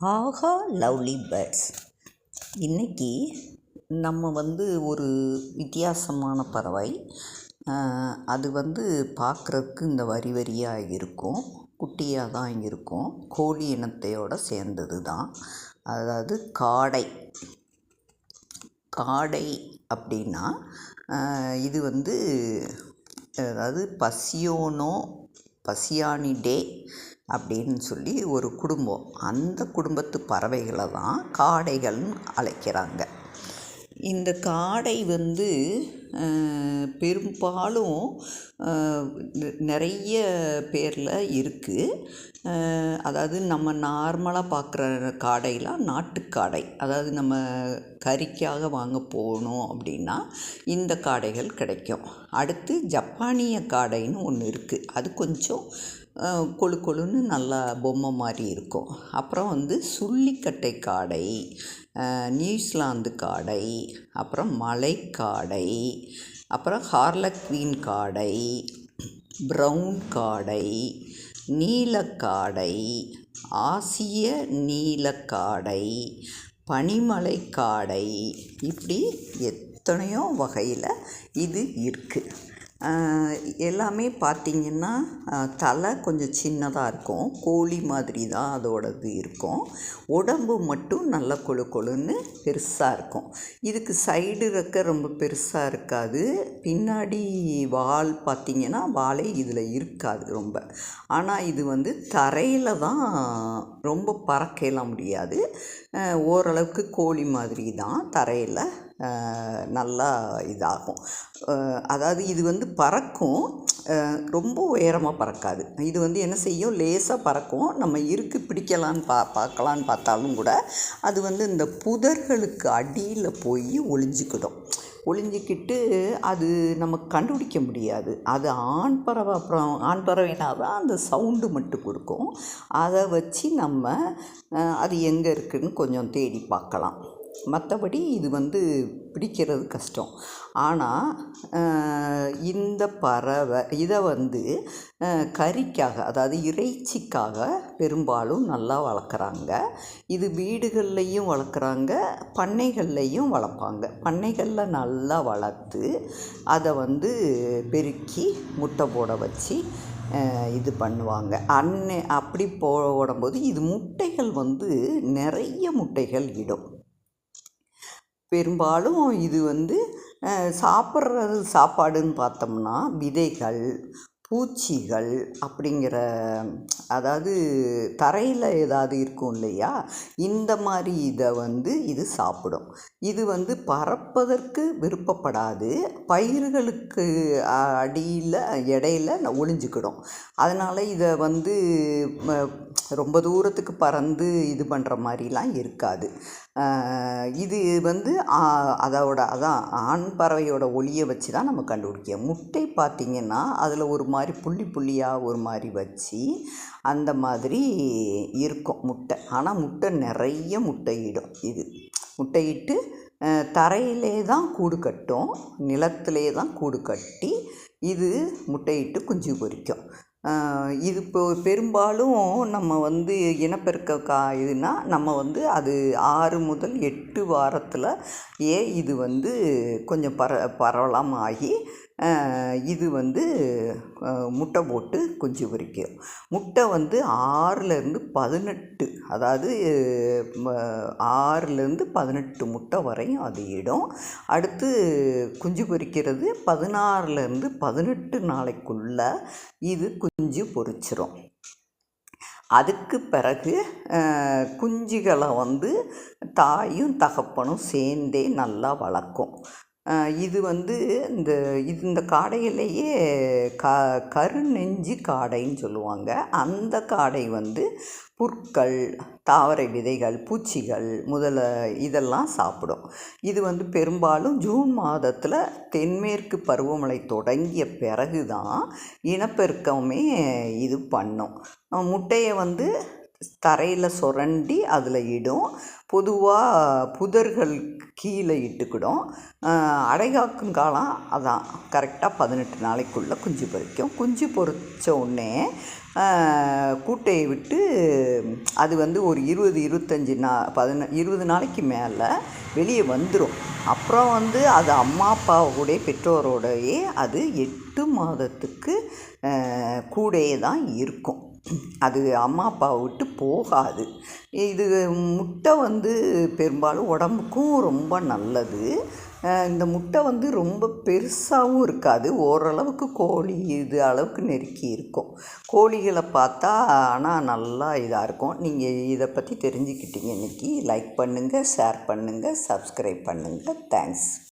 ஆஹா lovely birds. இன்றைக்கி நம்ம ஒரு வித்தியாசமான பறவை. அது பார்க்குறதுக்கு இந்த வரி வரியாக இருக்கும், குட்டியாக தான் இருக்கும். கோழி இனத்தையோடு சேர்ந்தது தான். அதாவது காடை. காடை அப்படின்னா இது அதாவது பசியானிடே அப்படின்னு சொல்லி ஒரு குடும்பம். அந்த குடும்பத்து பறவைகளை தான் காடைகள்னு அழைக்கிறாங்க. இந்த காடை பெரும்பாலும் நிறைய பேரில் இருக்குது. அதாவது நம்ம நார்மலாக பார்க்குற காடைலாம் நாட்டுக்காடை. அதாவது நம்ம கறிக்காக வாங்க போகணும் அப்படின்னா இந்த காடைகள் கிடைக்கும். அடுத்து ஜப்பானிய காடைன்னு ஒன்று இருக்குது. அது கொஞ்சம் கொழு கொழுன்னு நல்லா பொம்மை மாதிரி இருக்கும். அப்புறம் சுள்ளிக்கட்டை காடை, நியூசிலாந்து காடை, அப்புறம் மலைக்காடை, அப்புறம் ஹார்லக்வீன் காடை, ப்ரவுன் காடை, நீலக்காடை, ஆசிய நீலக்காடை, பனிமலை காடை, இப்படி எத்தனையோ வகையில் இது இருக்குது. எல்லாமே பார்த்திங்கன்னா தலை கொஞ்சம் சின்னதாக இருக்கும், கோழி மாதிரி தான் அதோடது இருக்கும். உடம்பு மட்டும் நல்ல கொழு கொழுன்னு பெருசாக இருக்கும். இதுக்கு சைடு ரெக்க ரொம்ப பெருசாக இருக்காது. பின்னாடி வால் பார்த்திங்கன்னா வாலே இதில் இருக்காது ரொம்ப. ஆனால் இது தரையில் தான், ரொம்ப பறக்கலாம் முடியாது. ஓரளவுக்கு கோழி மாதிரி தான் தரையில் நல்லா இதாகும். அதாவது இது பறக்கும், ரொம்ப உயரமாக பறக்காது. இது என்ன செய்யும், லேசாக பறக்கும். நம்ம பிடிக்கலான்னு பார்க்கலான்னு பார்த்தாலும் கூட அது இந்த புதர்களுக்கு அடியில் போய் ஒளிஞ்சிக்கிட்டு அது நமக்கு கண்டுபிடிக்க முடியாது. அது ஆண் பறவை. அப்புறம் ஆண் பறவைனா தான் அந்த சவுண்டு மட்டும் கொடுக்கும். அதை வச்சு நம்ம அது எங்கே இருக்குதுன்னு கொஞ்சம் தேடி பார்க்கலாம். மற்றபடி இது பிடிக்கிறது கஷ்டம். ஆனால் இந்த பறவை இதை கறிக்காக, அதாவது இறைச்சிக்காக பெரும்பாலும் நல்லா வளர்க்குறாங்க. இது வீடுகள்லையும் வளர்க்குறாங்க, பண்ணைகள்லையும் வளர்ப்பாங்க. பண்ணைகளில் நல்லா வளர்த்து அதை பெருக்கி முட்டை போட வச்சு இது பண்ணுவாங்க. அப்படி போடும்போது இது முட்டைகள் நிறைய முட்டைகள் இடும். பெரும்பாலும் இது சாப்பிட்றது சாப்பாடுன்னு பார்த்தோம்னா விதைகள், பூச்சிகள் அப்படிங்கிற, அதாவது தரையில் ஏதாவது இருக்கும் இல்லையா, இந்த மாதிரி இதை இது சாப்பிடும். இது பறப்பதற்கு விருப்பப்படாது. பயிர்களுக்கு அடியில் இடையில ஒளிஞ்சிக்கிடும். அதனால் இதை ரொம்ப தூரத்துக்கு பறந்து இது பண்ணுற மாதிரிலாம் இருக்காது. இது அதான் ஆண் பறவையோட ஒளியை வச்சு தான் நம்ம கண்டுபிடிக்க. முட்டை பார்த்திங்கன்னா அதில் ஒரு மாதிரி புள்ளியாக ஒரு மாதிரி வச்சு அந்த மாதிரி இருக்கும் முட்டை. ஆனால் முட்டை நிறைய முட்டையிடும். இது முட்டையிட்டு தரையிலே தான் கூடு கட்டும், நிலத்திலே தான் கூடு கட்டி இது முட்டையிட்டு குஞ்சு பொரிக்கும். இது பெரும்பாலும் நம்ம இனப்பெருக்க இதுனா நம்ம அது 6 முதல் 8 வாரத்தில் இது கொஞ்சம் பரவலாமல் ஆகி இது முட்டை போட்டு குஞ்சு பொரிக்கும். முட்டை 6லேருந்து 18, அதாவது 6லேருந்து 18 முட்டை வரையும் அது இடும். அடுத்து குஞ்சு பொரிக்கிறது 16லேருந்து 18 நாளைக்குள்ளே இது குஞ்சு பொரிச்சிரும். அதுக்கு பிறகு குஞ்சுகளை தாயும் தகப்பனும் சேர்ந்தே நல்லா வளர்க்கும். இது இந்த காடையிலேயே கருநெஞ்சு காடைன்னு சொல்லுவாங்க. அந்த காடை புற்கள், தாவர விதைகள், பூச்சிகள் இதெல்லாம் சாப்பிடும். இது பெரும்பாலும் ஜூன் மாதத்தில் தென்மேற்கு பருவமழை தொடங்கிய பிறகு தான் இனப்பெருக்கமே இது பண்ணும். முட்டையை தரையில் சுரண்டி அதில் இடும். பொதுவாக புதர்கள் கீழே இட்டுக்கிடும். அடைகாக்கும் காலம் அதான் கரெக்டாக 18 நாளைக்குள்ளே குஞ்சு பொரிக்கும். குஞ்சு பொரித்த உடனே கூட்டையை விட்டு அது வந்து ஒரு 20 நாளைக்கு மேலே வெளியே வந்துடும். அப்புறம் வந்து அது அம்மா அப்பாவோடைய பெற்றோரோடையே அது 8 மாதத்துக்கு கூடயே தான் இருக்கும். அது அம்மா அப்பாவை விட்டு போகாது. இது முட்டை வந்து பெரும்பாலும் உடம்புக்கும் ரொம்ப நல்லது. இந்த முட்டை வந்து ரொம்ப பெருசாகவும் இருக்காது, ஓரளவுக்கு கோழி இது அளவுக்கு நெருக்கி இருக்கும். கோழிகளை பார்த்தா ஆனால் நல்லா இதாக இருக்கும். நீங்கள் இதை பற்றி தெரிஞ்சுக்கிட்டீங்க இன்றைக்கி. லைக் பண்ணுங்கள், ஷேர் பண்ணுங்கள், சப்ஸ்கிரைப் பண்ணுங்கள். தேங்க்ஸ்.